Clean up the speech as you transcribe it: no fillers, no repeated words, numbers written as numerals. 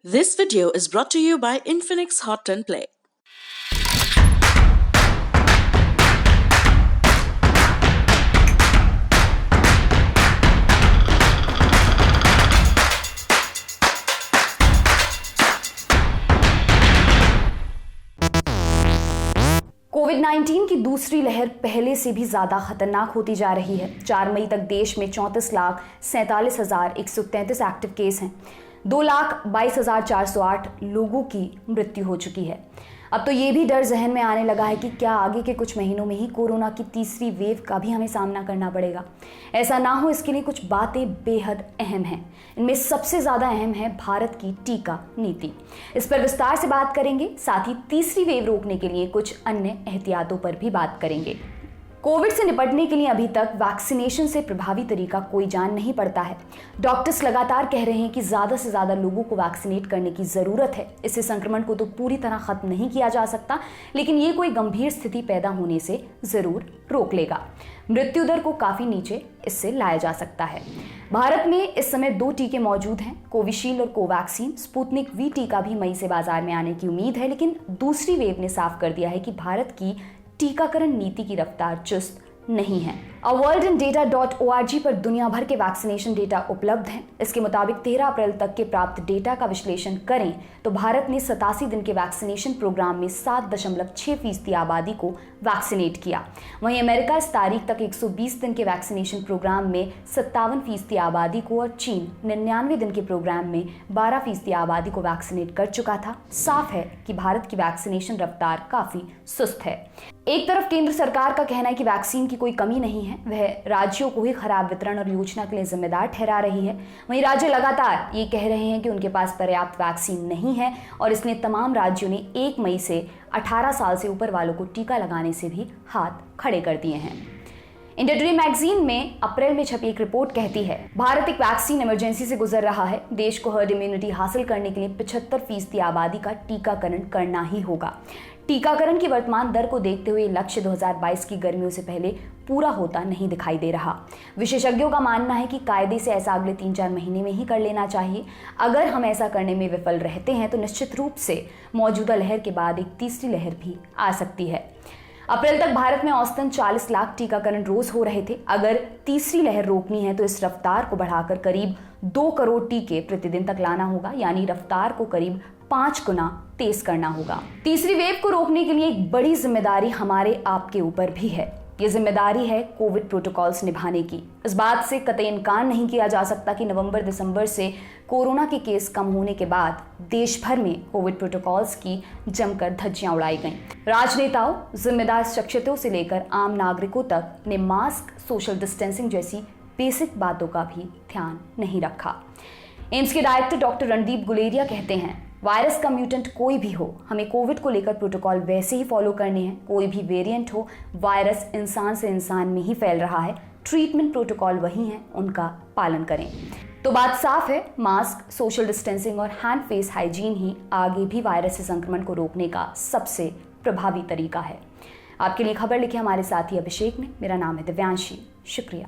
This video is brought to you by Infinix Hot 10 Play. कोविड-19 की दूसरी लहर पहले से भी ज्यादा खतरनाक होती जा रही है। 4 मई तक देश में 34,47,133 एक्टिव केस हैं। 2,22,408 लोगों की मृत्यु हो चुकी है। अब तो ये भी डर जहन में आने लगा है कि क्या आगे के कुछ महीनों में ही कोरोना की तीसरी वेव का भी हमें सामना करना पड़ेगा। ऐसा ना हो, इसके लिए कुछ बातें बेहद अहम हैं। इनमें सबसे ज्यादा अहम है भारत की टीका नीति। इस पर विस्तार से बात करेंगे, साथ ही तीसरी वेव रोकने के लिए कुछ अन्य एहतियातों पर भी बात करेंगे। कोविड से निपटने के लिए अभी तक वैक्सीनेशन से प्रभावी तरीका कोई जान नहीं पड़ता है। डॉक्टर्स लगातार कह रहे हैं कि ज्यादा से ज्यादा लोगों को वैक्सीनेट करने की जरूरत है। इससे संक्रमण को तो पूरी तरह खत्म नहीं किया जा सकता, लेकिन ये कोई गंभीर स्थिति पैदा होने से जरूर रोक लेगा। मृत्यु दर को काफी नीचे इससे लाया जा सकता है। भारत में इस समय 2 टीके मौजूद हैं, कोविशील्ड और कोवैक्सीन। स्पुतनिक वी टीका भी मई से बाजार में आने की उम्मीद है, लेकिन दूसरी वेव ने साफ कर दिया है कि भारत की टीकाकरण नीति की रफ्तार चुस्त नहीं है। worldindata.org पर दुनिया भर के वैक्सीनेशन डेटा उपलब्ध हैं। इसके मुताबिक 13 अप्रैल तक के प्राप्त डेटा का विश्लेषण करें तो भारत ने 87 दिन के वैक्सीनेशन प्रोग्राम में 7.6% आबादी को वैक्सीनेट किया। वहीं अमेरिका इस तारीख तक 120 दिन के वैक्सीनेशन प्रोग्राम में 57% आबादी को और चीन 99 दिन के प्रोग्राम में 12% आबादी को वैक्सीनेट कर चुका था। साफ है कि भारत की वैक्सीनेशन रफ्तार काफी सुस्त है। एक तरफ केंद्र सरकार का कहना है कि वैक्सीन की कोई कमी नहीं है, वह राज्यों को ही खराब वितरण और योजना के लिए जिम्मेदार ठहरा रही है। वहीं राज्य लगातार ये कह रहे हैं कि उनके पास पर्याप्त वैक्सीन नहीं है और इसलिए तमाम राज्यों ने 1 मई से 18 साल से ऊपर वालों को टीका लगाने से भी हाथ खड़े कर दिए हैं। इंडिया टुडे मैगजीन में अप्रैल में छपी एक रिपोर्ट कहती है, भारत एक वैक्सीन इमरजेंसी से गुजर रहा है। देश को हर्ड इम्यूनिटी हासिल करने के लिए 75% आबादी का टीकाकरण करना ही होगा। टीकाकरण की वर्तमान दर को देखते हुए लक्ष्य 2022 की गर्मियों से पहले पूरा होता नहीं दिखाई दे रहा। विशेषज्ञों का मानना है कि कायदे से ऐसा अगले 3-4 महीने में ही कर लेना चाहिए। अगर हम ऐसा करने में विफल रहते हैं तो निश्चित रूप से मौजूदा लहर के बाद एक तीसरी लहर भी आ सकती है। अप्रैल तक भारत में औसतन 40 लाख टीकाकरण रोज हो रहे थे। अगर तीसरी लहर रोकनी है तो इस रफ्तार को बढ़ाकर करीब 2 करोड़ टीके प्रतिदिन तक लाना होगा, यानी रफ्तार को करीब 5 गुना तेज करना होगा। तीसरी वेव को रोकने के लिए एक बड़ी जिम्मेदारी हमारे आपके ऊपर भी है। ये जिम्मेदारी है कोविड प्रोटोकॉल्स निभाने की। इस बात से कतई इनकार नहीं किया जा सकता कि नवंबर-दिसंबर से कोरोना के केस कम होने के बाद देश भर में कोविड प्रोटोकॉल्स की जमकर धज्जियां उड़ाई गईं। राजनेताओं, जिम्मेदार शख्सियतों से लेकर आम नागरिकों तक ने मास्क, सोशल डिस्टेंसिंग जैसी बेसिक बातों का भी ध्यान नहीं रखा। एम्स के डायरेक्टर डॉक्टर रणदीप गुलेरिया कहते हैं, वायरस का म्यूटेंट कोई भी हो, हमें कोविड को लेकर प्रोटोकॉल वैसे ही फॉलो करने हैं। कोई भी वेरिएंट हो, वायरस इंसान से इंसान में ही फैल रहा है। ट्रीटमेंट प्रोटोकॉल वही हैं, उनका पालन करें। तो बात साफ है, मास्क, सोशल डिस्टेंसिंग और हैंड फेस हाइजीन ही आगे भी वायरस से संक्रमण को रोकने का सबसे प्रभावी तरीका है। आपके लिए खबर लिखी हमारे साथी अभिषेक ने। मेरा नाम है दिव्यांशी। शुक्रिया।